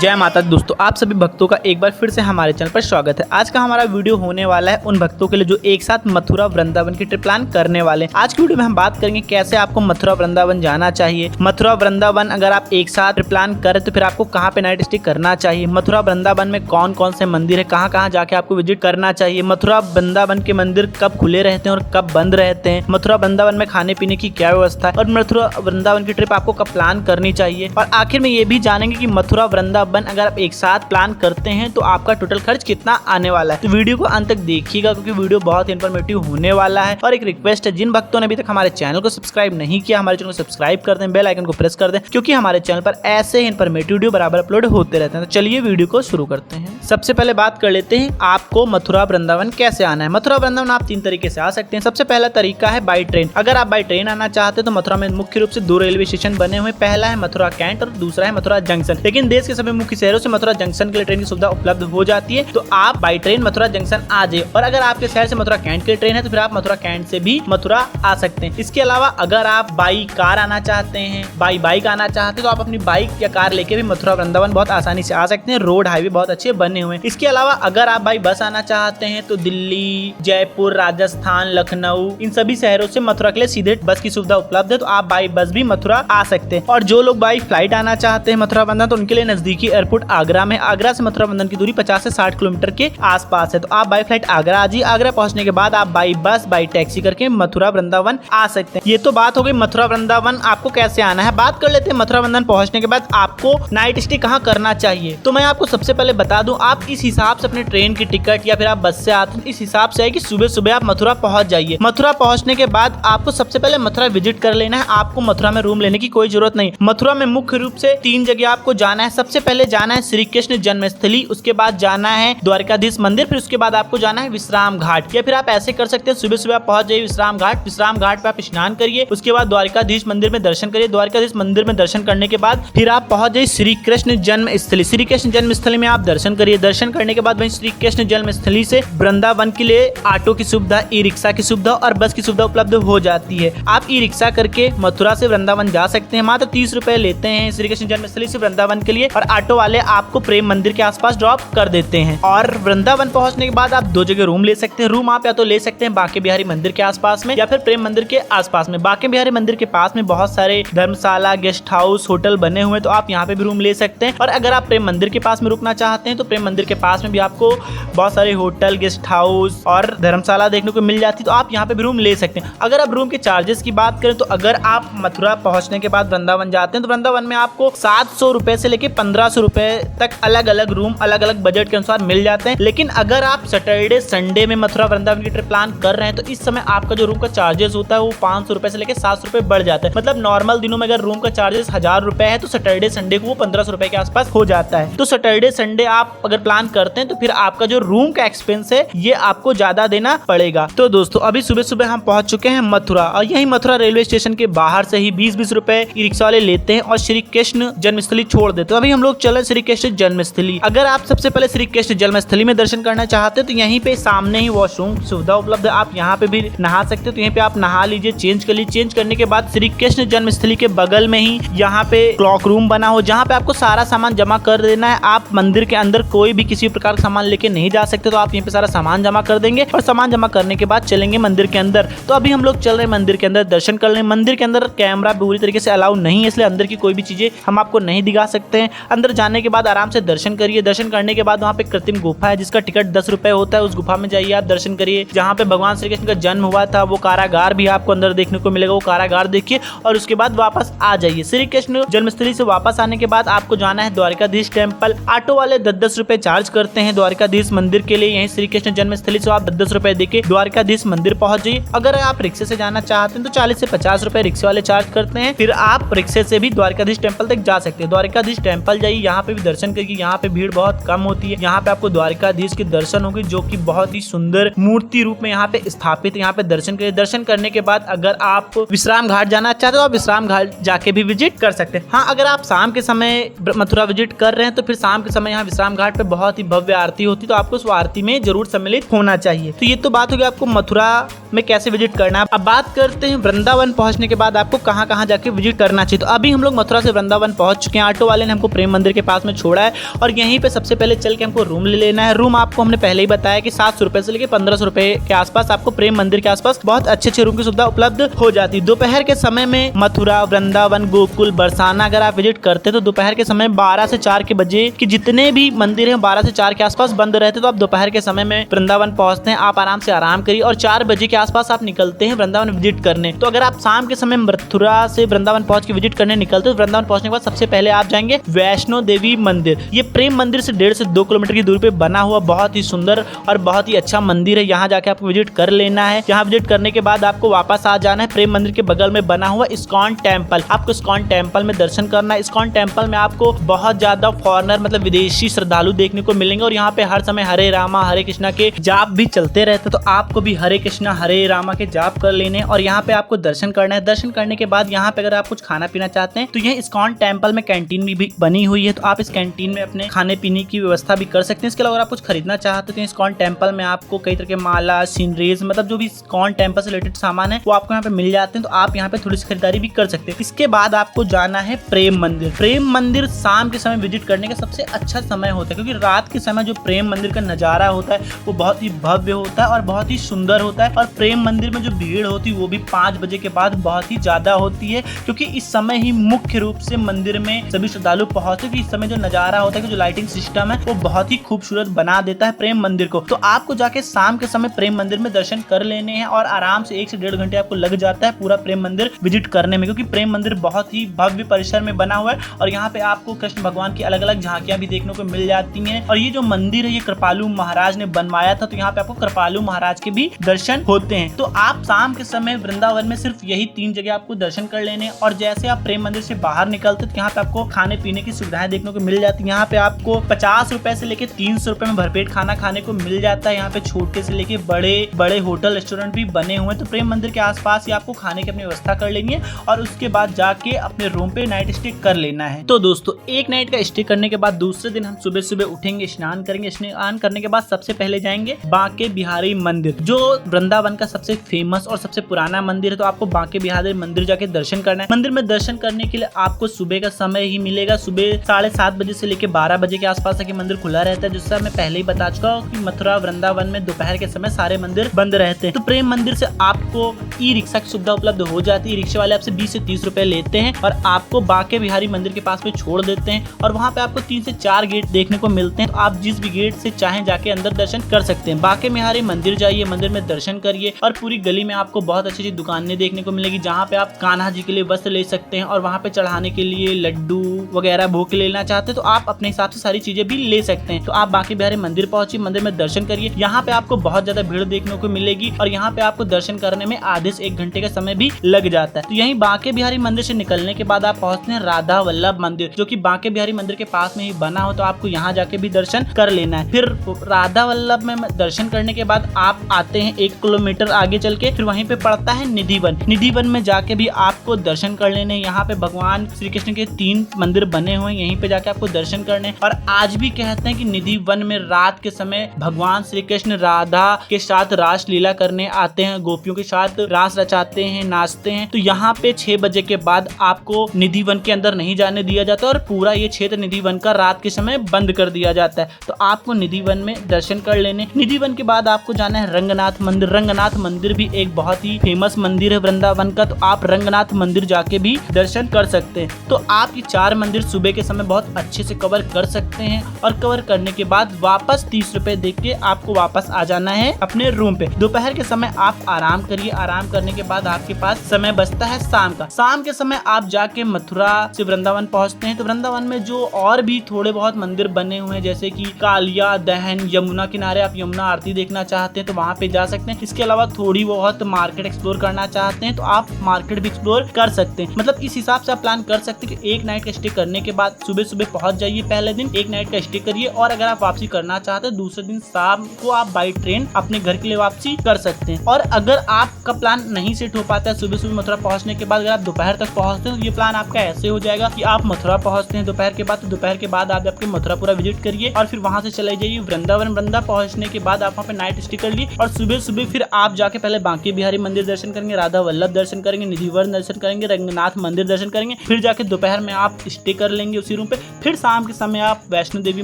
जय माता दी दोस्तों, आप सभी भक्तों का एक बार फिर से हमारे चैनल पर स्वागत है। आज का हमारा वीडियो होने वाला है उन भक्तों के लिए जो एक साथ मथुरा वृंदावन की ट्रिप प्लान करने वाले हैं। आज की वीडियो में हम बात करेंगे कैसे आपको मथुरा वृंदावन जाना चाहिए। मथुरा वृंदावन अगर आप एक साथ ट्रिप प्लान करें तो फिर आपको कहाँ पे नाइट स्टे करना चाहिए। मथुरा वृंदावन में कौन कौन से मंदिर है, कहाँ कहाँ जाके आपको विजिट करना चाहिए। मथुरा वृंदावन के मंदिर कब खुले रहते हैं और कब बंद रहते हैं। मथुरा वृंदावन में खाने पीने की क्या व्यवस्था है और मथुरा वृंदावन की ट्रिप आपको कब प्लान करनी चाहिए। और आखिर में ये भी जानेंगे कि मथुरा वृंदावन अगर आप एक साथ प्लान करते हैं तो आपका टोटल खर्च कितना आने वाला है। तो वीडियो को अंत तक देखिएगा क्योंकि वीडियो बहुत इन्फॉर्मेटिव होने वाला है। और एक रिक्वेस्ट है, जिन भक्तों ने अभी तक हमारे चैनल को सब्सक्राइब नहीं किया, हमारे चैनल को सब्सक्राइब कर दें, बेल आइकन को प्रेस कर दें क्योंकि हमारे चैनल पर ऐसे इन्फॉर्मेटिव वीडियो बराबर अपलोड होते रहते हैं। तो चलिए वीडियो को शुरू करते हैं। सबसे पहले बात कर लेते हैं आपको मथुरा वृंदावन कैसे आना है। मथुरा वृंदावन आप 3 तरीके से आ सकते हैं। सबसे पहला तरीका है बाई ट्रेन। अगर आप बाई ट्रेन आना चाहते हैं तो मथुरा में मुख्य रूप से 2 रेलवे स्टेशन बने हुए। पहला है मथुरा कैंट और दूसरा है मथुरा जंक्शन। लेकिन देश के सभी मुख्य शहरों से मथुरा जंक्शन के लिए ट्रेन की सुविधा उपलब्ध हो जाती है, तो आप बाई ट्रेन मथुरा जंक्शन आ जाइए। और अगर आपके शहर से मथुरा कैंट के लिए ट्रेन है तो फिर आप मथुरा कैंट से भी मथुरा आ सकते हैं। इसके अलावा अगर आप बाई कार आना चाहते हैं, बाई बाइक आना चाहते हैं तो आप अपनी बाइक या कार लेके भी मथुरा वृंदावन बहुत आसानी से आ सकते हैं। रोड हाईवे बहुत अच्छे बने हुए हैं। इसके अलावा अगर आप बाई बस आना चाहते हैं तो दिल्ली, जयपुर, राजस्थान, लखनऊ इन सभी शहरों से मथुरा के लिए सीधे बस की सुविधा उपलब्ध है, तो आप बाई बस भी मथुरा आ सकते हैं। और जो लोग बाई फ्लाइट आना चाहते हैं मथुरा वृंदावन तो उनके लिए नजदीकी एयरपोर्ट आगरा में। आगरा से मथुरा वृंदावन की दूरी 50 से 60 किलोमीटर के आसपास है, तो आप बाई फ्लाइट आगरा आ जाइए। आगरा पहुंचने के बाद आप बाई बस, बाई टैक्सी करके मथुरा वृंदावन आ सकते हैं। ये तो बात हो गई मथुरा वृंदावन आपको कैसे आना है। बात कर लेते हैं मथुरा वृंदावन पहुंचने के बाद आपको नाइट स्टे कहाँ करना चाहिए। तो मैं आपको सबसे पहले बता दूं, आप इस हिसाब से अपने ट्रेन की टिकट या फिर आप बस से आते हैं इस हिसाब से है कि सुबह सुबह आप मथुरा पहुंच जाइए। मथुरा पहुंचने के बाद आपको सबसे पहले मथुरा विजिट कर लेना है। आपको मथुरा में रूम लेने की कोई जरूरत नहीं। मथुरा में मुख्य रूप से 3 जगह आपको जाना है। सबसे पहले जाना है श्री कृष्ण जन्मस्थली, उसके बाद जाना है द्वारकाधीश मंदिर, फिर उसके बाद आपको जाना है विश्राम घाट। या फिर आप ऐसे कर सकते हैं, सुबह सुबह आप पहुंच जाइए विश्राम घाट। विश्राम घाट पे आप स्नान करिए, उसके बाद द्वारकाधीश मंदिर में दर्शन करिए। द्वारकाधीश मंदिर में दर्शन करने के बाद फिर आप पहुंच जाइए श्री कृष्ण जन्मस्थली। श्री कृष्ण जन्मस्थली में आप दर्शन करिए। दर्शन करने के बाद वहीं श्री कृष्ण जन्मस्थली से वृंदावन के लिए ऑटो की सुविधा, ई रिक्शा की सुविधा और बस की सुविधा उपलब्ध हो जाती है। आप ई रिक्शा करके मथुरा से वृंदावन जा सकते हैं। मात्र 30 रुपए लेते हैं श्री कृष्ण जन्मस्थली से वृंदावन के लिए, और ऑटो वाले आपको प्रेम मंदिर के आसपास ड्रॉप कर देते हैं। और वृंदावन पहुंचने के बाद आप 2 जगह रूम ले सकते हैं। रूम आप या तो ले सकते हैं बांके बिहारी मंदिर के आसपास में या फिर प्रेम मंदिर के आसपास में। बांके बिहारी मंदिर के पास में बहुत सारे धर्मशाला, गेस्ट हाउस, होटल बने हुए हैं, तो आप यहाँ पे भी रूम ले सकते हैं। और अगर आप प्रेम मंदिर के पास में रुकना चाहते हैं तो प्रेम मंदिर के पास में भी आपको बहुत सारे होटल, गेस्ट हाउस और धर्मशाला देखने को मिल जाती है, तो आप यहाँ पे भी रूम ले सकते हैं। अगर आप रूम के चार्जेस की बात करें तो अगर आप मथुरा पहुंचने के बाद वृंदावन जाते हैं तो वृंदावन में आपको 700 रुपए से लेके 1500 रुपए तक अलग अलग रूम अलग अलग बजट के अनुसार मिल जाते हैं। लेकिन अगर आप सैटरडे संडे में मथुरा वृंदावन की ट्रिप प्लान कर रहे हैं तो इस समय आपका जो रूम का चार्जेस होता है वो 500 रुपए से लेकर 700 रुपए बढ़ जाता है। मतलब नॉर्मल दिनों में अगर रूम का चार्जेस 1000 रुपए है तो सैटरडे संडे को वो 1500 रुपए के आसपास हो जाता है। तो सैटरडे संडे आप अगर प्लान करते हैं तो फिर आपका जो रूम का एक्सपेंस है ये आपको ज्यादा देना पड़ेगा। तो दोस्तों अभी सुबह सुबह हम पहुंच चुके हैं मथुरा, और यही मथुरा रेलवे स्टेशन के बाहर से ही 20-20 रुपए ई रिक्शा वाले लेते हैं और श्री कृष्ण जन्मस्थली छोड़ देते हैं। अभी हम लोग चले श्री कृष्ण जन्मस्थली। अगर आप सबसे पहले श्री कृष्ण जन्मस्थली में दर्शन करना चाहते हैं तो यहीं पे सामने ही वॉशरूम सुविधा उपलब्ध है, आप यहाँ पे भी नहा सकते हो। तो यहीं पे आप नहा लीजिए, चेंज कर लीजिए। चेंज करने के बाद श्री कृष्ण जन्मस्थली के बगल में ही यहाँ पे क्लॉक रूम बना हो जहाँ पे आपको सारा सामान जमा कर देना है। आप मंदिर के अंदर कोई भी किसी प्रकार का सामान लेके नहीं जा सकते, तो आप यहीं पे सारा सामान जमा कर देंगे और सामान जमा करने के बाद चलेंगे मंदिर के अंदर। तो अभी हम लोग चल रहे हैं मंदिर के अंदर, दर्शन कर रहे हैं। मंदिर के अंदर कैमरा पूरी तरीके से अलाउ नहीं है, इसलिए अंदर की कोई भी चीजें हम आपको नहीं दिखा सकते हैं। अंदर जाने के बाद आराम से दर्शन करिए। दर्शन करने के बाद वहाँ पे कृत्रिम गुफा है जिसका टिकट 10 रुपए होता है। उस गुफा में जाइए, आप दर्शन करिए जहाँ पे भगवान श्री कृष्ण का जन्म हुआ था। वो कारागार भी आपको अंदर देखने को मिलेगा, वो कारागार देखिए और उसके बाद वापस आ जाइए। श्री कृष्ण जन्मस्थली से वापस आने के बाद आपको जाना है द्वारकाधीश टेम्पल। ऑटो वाले 10-10 रुपए चार्ज करते हैं द्वारकाधीश मंदिर के लिए। यहीं श्री कृष्ण जन्मस्थली से आप 10-10 रुपए देके द्वारकाधीश मंदिर पहुंच जाइए। अगर आप रिक्शे से जाना चाहते हैं तो 40 से 50 रुपए रिक्शे वाले चार्ज करते हैं। फिर आप रिक्शे से भी द्वारकाधीश टेम्पल तक जा सकते हैं। द्वारकाधीश टेम्पल जाइए, यहाँ पे भी दर्शन करिए। यहाँ पे भीड़ बहुत कम होती है। यहाँ पे आपको द्वारकाधीश के दर्शन होंगे जो कि बहुत ही सुंदर मूर्ति रूप में यहाँ पे स्थापित। यहाँ पे दर्शन करिए। दर्शन करने के बाद अगर आप विश्राम घाट जाना चाहते हो आप विश्राम घाट जाके भी विजिट कर सकते हैं। हाँ, अगर आप शाम के समय मथुरा विजिट कर रहे हैं तो फिर शाम के समय यहाँ विश्राम घाट पे बहुत ही भव्य आरती होती है, तो आपको उस आरती में जरूर सम्मिलित होना चाहिए। तो ये तो बात होगी आपको मथुरा में कैसे विजिट करना है। अब बात करते हैं वृंदावन पहुंचने के बाद आपको कहां कहां जाके विजिट करना चाहिए। तो अभी हम लोग मथुरा से वृंदावन पहुंच चुके हैं। ऑटो वाले ने हमको प्रेम मंदिर मंदिर के पास में छोड़ा है और यहीं पे सबसे पहले चल के हमको रूम ले लेना है। रूम आपको हमने पहले ही बताया कि 700 रुपए से लेकर 1500 रुपए के आसपास आपको प्रेम मंदिर के आसपास बहुत अच्छे रूम की सुविधा उपलब्ध हो जाती है। दोपहर के समय में मथुरा, वृंदावन, गोकुल, बरसाना अगर आप विजिट करते हैं तो दोपहर के समय 12 से 4 के बजे की जितने भी मंदिर हैं 12 से 4 के आसपास बंद रहते हैं। तो आप दोपहर के समय में वृंदावन पहुंचते हैं, आप आराम से आराम करिए और 4 बजे के आसपास आप निकलते हैं वृंदावन विजिट करने। तो अगर आप शाम के समय मथुरा से वृंदावन पहुंच के विजिट करने निकलते हैं तो वृंदावन पहुंचने के बाद सबसे पहले आप जाएंगे वैष्णो देवी मंदिर। ये प्रेम मंदिर से 1.5 से 2 किलोमीटर की दूरी पे बना हुआ बहुत ही सुंदर और बहुत ही अच्छा मंदिर है। यहाँ जाके आपको विजिट कर लेना है। यहाँ विजिट करने के बाद आपको वापस आ जाना है। प्रेम मंदिर के बगल में बना हुआ इस्कॉन टेम्पल, आपको इस्कॉन टेम्पल में दर्शन करना है। इस्कॉन टेम्पल में आपको बहुत ज्यादा फॉरेनर मतलब विदेशी श्रद्धालु देखने को मिलेंगे और यहाँ पे हर समय हरे रामा हरे कृष्णा के जाप भी चलते रहते हैं। तो आपको भी हरे कृष्णा हरे रामा के जाप कर लेने और यहाँ पे आपको दर्शन करना है। दर्शन करने के बाद यहाँ पे अगर आप कुछ खाना पीना चाहते हैं तो यह इस्कॉन टेम्पल में कैंटीन भी बनी हुई है, तो आप इस कैंटीन में अपने खाने पीने की व्यवस्था भी कर सकते हैं। इसके अलावा अगर आप कुछ खरीदना चाहते हैं तो इस्कॉन टेम्पल में आपको कई तरह के माला, सीनरीज मतलब जो भी इस्कॉन टेम्पल से रिलेटेड सामान है वो आपको यहाँ पे मिल जाते हैं। तो आप यहाँ पे थोड़ी सी खरीदारी भी कर सकते हैं। इसके बाद आपको जाना है प्रेम मंदिर। प्रेम मंदिर शाम के समय विजिट करने का सबसे अच्छा समय होता है क्योंकि रात के समय जो प्रेम मंदिर का नजारा होता है वो बहुत ही भव्य होता है और बहुत ही सुंदर होता है। और प्रेम मंदिर में जो भीड़ होती है वो भी 5 बजे के बाद बहुत ही ज्यादा होती है क्योंकि इस समय ही मुख्य रूप से मंदिर में सभी श्रद्धालु पहुंचते हैं। इस समय जो नजारा होता है, जो लाइटिंग सिस्टम है वो बहुत ही खूबसूरत बना देता है प्रेम मंदिर को। तो आपको जाके शाम के समय प्रेम मंदिर में दर्शन कर लेने हैं और आराम से 1 से 1.5 घंटे आपको लग जाता है पूरा प्रेम मंदिर विजिट करने में, क्योंकि प्रेम मंदिर बहुत ही भव्य परिसर में बना हुआ है और यहाँ पे आपको कृष्ण भगवान की अलग अलग झांकियां भी देखने को मिल जाती हैं। और ये जो मंदिर है ये कृपालु महाराज ने बनवाया था, तो यहाँ पे आपको कृपालु महाराज के भी दर्शन होते हैं। तो आप शाम के समय वृंदावन में सिर्फ यही 3 जगह आपको दर्शन कर लेने और जैसे आप प्रेम मंदिर से बाहर निकलते तो यहाँ पे आपको खाने पीने की सुविधाएं देखने को मिल जाती है। यहाँ पे आपको 50 रुपए से लेके 300 रुपए में भरपेट खाना खाने को मिल जाता है। यहाँ पे छोटे से लेके बड़े बड़े होटल रेस्टोरेंट भी बने हुए हैं। तो प्रेम मंदिर के आसपास ही आपको खाने की अपनी व्यवस्था कर लेनी है और उसके बाद जाके अपने रूम पे नाइट स्टे कर लेना है। तो दोस्तों एक नाइट का स्टे करने के बाद दूसरे दिन हम सुबह सुबह उठेंगे, स्नान करेंगे। स्नान करने के बाद सबसे पहले जाएंगे बांके बिहारी मंदिर, जो वृंदावन का सबसे फेमस और सबसे पुराना मंदिर है। तो आपको बांके बिहारी मंदिर जाके दर्शन करना है। मंदिर में दर्शन करने के लिए आपको सुबह का समय ही मिलेगा। सुबह 7:30 बजे से लेकर 12 बजे के आसपास तक मंदिर खुला रहता है, जिससे मैं पहले ही बता चुका हूँ कि मथुरा वृंदावन में दोपहर के समय सारे मंदिर बंद रहते हैं। तो प्रेम मंदिर से आपको ई रिक्शा की सुविधा उपलब्ध हो जाती है। रिक्शा वाले आपसे 20 से 30 रुपए लेते हैं और आपको बांके बिहारी मंदिर के पास में छोड़ देते हैं और वहाँ पे आपको 3 से 4 गेट देखने को मिलते हैं। तो आप जिस भी गेट से चाहें जाके अंदर दर्शन कर सकते हैं। बांके बिहारी मंदिर जाइए, मंदिर में दर्शन करिए और पूरी गली में आपको बहुत अच्छी अच्छी दुकानें देखने को मिलेगी, जहाँ पे आप कान्हा जी के लिए वस्त्र ले सकते हैं और वहाँ पे चढ़ाने के लिए लड्डू वगैरह भोग लेना चाहते हैं तो आप अपने हिसाब से सारी चीजें भी ले सकते हैं। तो आप बांके बिहारी मंदिर पहुंचिए, मंदिर में दर्शन करिए। यहाँ पे आपको बहुत ज्यादा भीड़ देखने को मिलेगी और यहाँ पे आपको दर्शन करने में आधे से 1 घंटे का समय भी लग जाता है। तो यही बांके बिहारी मंदिर से निकलने के बाद आप पहुंचते हैं राधा वल्लभ मंदिर, जो कि बांके बिहारी मंदिर के पास में ही बना हो। तो आपको यहाँ जाके भी दर्शन कर लेना है। फिर राधा वल्लभ में दर्शन करने के बाद आप आते हैं 1 किलोमीटर आगे चल के, फिर वहीं पे पड़ता है निधि वन। निधि वन में जाके भी आपको दर्शन कर लेने। यहाँ पे भगवान श्री कृष्ण के 3 मंदिर बने हुए हैं, यहीं पे जाके आपको दर्शन करने। और आज भी कहते हैं कि निधि वन में रात के समय भगवान श्री कृष्ण राधा के साथ रास लीला करने आते हैं, गोपियों के साथ रास रचाते हैं, नाचते हैं। तो यहाँ पे 6 बजे के बाद आपको निधि वन के अंदर नहीं जाने दिया जाता और पूरा ये क्षेत्र निधि वन का रात के समय बंद कर दिया जाता है। तो आपको निधि वन में दर्शन कर लेने। निधि वन के बाद आपको जाना है रंगनाथ मंदिर। रंगनाथ मंदिर भी एक बहुत ही फेमस मंदिर है वृंदावन का, तो आप रंगनाथ मंदिर जाके भी दर्शन कर सकते हैं। तो आप ये 4 मंदिर सुबह के समय बहुत अच्छे से कवर कर सकते हैं और कवर करने के बाद वापस 30 रुपए दे के आपको वापस आ जाना है अपने रूम पे। दोपहर के समय आप आराम करिए। आराम करने के बाद आपके पास समय बचता है शाम का। शाम के समय आप जाके मथुरा से वृंदावन पहुंचते हैं। तो वृंदावन में जो और भी थोड़े बहुत मंदिर बने हुए हैं, जैसे कि कालिया दहन, यमुना किनारे आप यमुना आरती देखना चाहते हैं तो वहाँ पे जा सकते हैं। इसके अलावा थोड़ी बहुत मार्केट एक्सप्लोर करना चाहते हैं तो आप मार्केट भी एक्सप्लोर कर सकते हैं। मतलब इस हिसाब से आप प्लान कर सकते हैं कि 1 नाइट का स्टे करने के बाद सुबह सुबह पहुंच जाइए, पहले दिन 1 नाइट का स्टे करिए और अगर आप वापसी करना चाहते हैं दूसरे दिन शाम को आप बाई ट्रेन अपने घर के लिए वापसी कर सकते हैं। और अगर आपका प्लान नहीं सेट हो पाता है सुबह सुबह मथुरा पहुंचने के बाद, अगर आप दोपहर तक पहुंचते हैं तो ये प्लान आपका ऐसे हो जाएगा कि आप मथुरा पहुंचते हैं दोपहर के बाद, तो दोपहर के बाद आप आपके मथुरा पूरा विजिट करिए और फिर वहां से चले जाइए वृंदावन। वृंदा पहुंचने के बाद आप वहाँ पे नाइट स्टे कर लिए और सुबह सुबह फिर आप जाके पहले बांके बिहारी मंदिर दर्शन करेंगे, राधा वल्लभ दर्शन करेंगे, निधि वन दर्शन करेंगे, रंगनाथ मंदिर दर्शन करेंगे। फिर जाके दोपहर में आप स्टे कर लेंगे उसी रूम पे, फिर शाम के समय आप वैष्णो देवी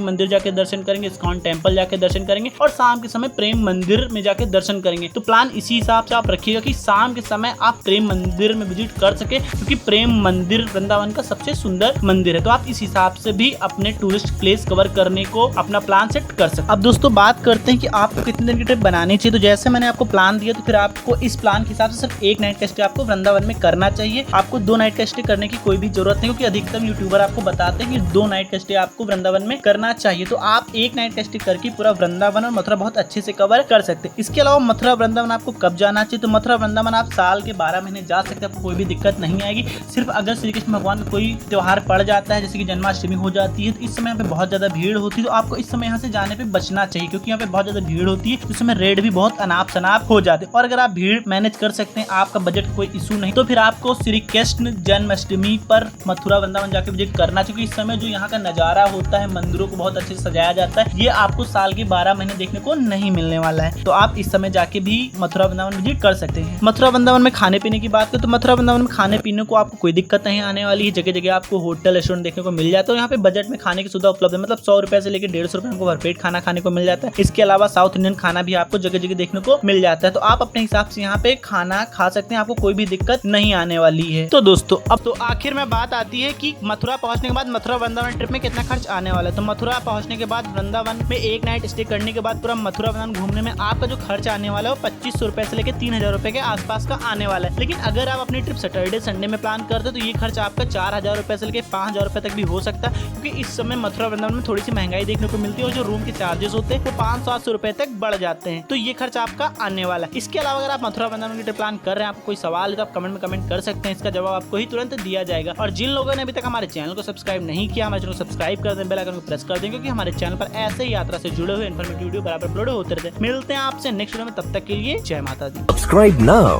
मंदिर जाके दर्शन करेंगे, इस्कॉन टेम्पल जाके दर्शन करेंगे और शाम के समय प्रेम मंदिर में जाके दर्शन करेंगे। तो प्लान इसी हिसाब से आप रखिएगा कि शाम के समय आप प्रेम मंदिर में विजिट कर सके, क्योंकि प्रेम मंदिर वृंदावन का सबसे सुंदर मंदिर है। तो आप इस हिसाब से भी अपने टूरिस्ट प्लेस कवर करने को अपना प्लान सेट कर सकते। अब दोस्तों बात करते हैं कि आपको कितने दिन की ट्रिप बनानी चाहिए। तो जैसे मैंने आपको प्लान दिया, तो फिर आपको इस प्लान के हिसाब से सिर्फ एक नाइट का स्टे आपको वृंदावन में करना चाहिए। आपको 2 नाइट का स्टे करने की कोई भी जरूरत नहीं, क्योंकि अधिकतम यूट्यूबर आपको बताते हैं कि 2 नाइट का स्टे आपको वृंदावन में करना चाहिए। तो आप 1 नाइट का स्टे करके पूरा वृंदावन और मथुरा बहुत अच्छे से कवर कर सकते हैं। इसके अलावा मथुरा वृंदावन आपको कब जाना चाहिए, तो मथुरा वृंदावन आप साल के 12 महीने जा सकते हैं, आपको कोई भी दिक्कत नहीं आएगी। सिर्फ अगर श्री कृष्ण भगवान का कोई त्योहार पड़ जाता है, जैसे कि जन्माष्टमी हो जाती है, तो इस समय यहाँ पे बहुत ज्यादा भीड़ होती है। तो आपको इस समय यहाँ से जाने पे बचना चाहिए, क्योंकि यहाँ पे बहुत ज्यादा भीड़ होती है। इस समय रेट भी बहुत अनाप शनाप हो जाते हैं। और अगर आप भीड़ मैनेज कर सकते हैं, आपका बजट कोई इशू नहीं, तो फिर आपको श्री कृष्ण जन्माष्टमी पर मथुरा वृंदावन जाके विजिट करना चाहिए। इस समय जो यहाँ का नजारा होता है, मंदिरों को बहुत अच्छे से सजाया जाता है, ये आपको साल के 12 महीने देखने को नहीं मिलने वाला है। तो आप इस समय जाके भी मथुरा वृंदावन विजिट कर सकते हैं। मथुरा वृंदावन में खाने पीने की बात करें, तो मथुरा वृंदावन में खाने पीने को आपको कोई दिक्कत नहीं आने वाली है। जगह जगह आपको होटल रेस्टोरेंट देखने को मिल जाता है। यहाँ पे बजट में खाने की सुविधा उपलब्ध है, मतलब 100 रुपए से लेकर 150 रुपए को भरपेट खाना खाने को मिल जाता है। इसके अलावा साउथ इंडियन खाना भी आपको जगह जगह देखने को मिल जाता है। तो आप अपने हिसाब से यहाँ पे खाना खा सकते हैं, आपको कोई भी दिक्कत नहीं आने वाली है। तो दोस्तों अब तो आखिर में बात आती है कि मथुरा पहुंचने के बाद मथुरा वृंदावन ट्रिप में कितना खर्च आने वाला है। तो मथुरा पहुंचने के बाद वृंदावन में 1 नाइट स्टे करने के बाद पूरा मथुरा वृंदावन घूमने में आपका जो खर्च आने वाला है वो 2500 रुपए से लेकर 3000 रुपए के आसपास का आने वाला है। लेकिन अगर आप अपनी ट्रिप सैटरडे संडे में प्लान करते हो, तो ये खर्च आपका 4000 रुपए से लेकर 5000 रुपए तक भी हो सकता है, क्योंकि इस समय मथुरा वृंदावन में थोड़ी सी महंगाई देखने को मिलती है और जो रूम के चार्जेस होते हैं वो 500-800 रुपए तक बढ़ जाते हैं। तो ये खर्च आपका आने वाला है। इसके अलावा अगर आप मथुरा वृंदावन की ट्रिप प्लान कर रहे हैं, आपको कोई सवाल है तो आप कमेंट में कमेंट कर सकते हैं, इसका जवाब आपको ही तुरंत दिया जाएगा। और जिन लोगों ने अभी तक हमारे चैनल को सब्सक्राइब नहीं किया, हमारे चैनल को सब्सक्राइब कर दें, बेल आइकन को प्रेस कर दें, क्योंकि हमारे चैनल पर ऐसे ही यात्रा से जुड़े हुए इन्फॉर्मेटिव वीडियो बराबर अपलोड होते रहते हैं। मिलते हैं आपसे नेक्स्ट वीडियो में, तब तक के लिए जय माता दी। Subscribe now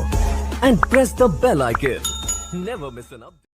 and press the bell icon. Never miss an update.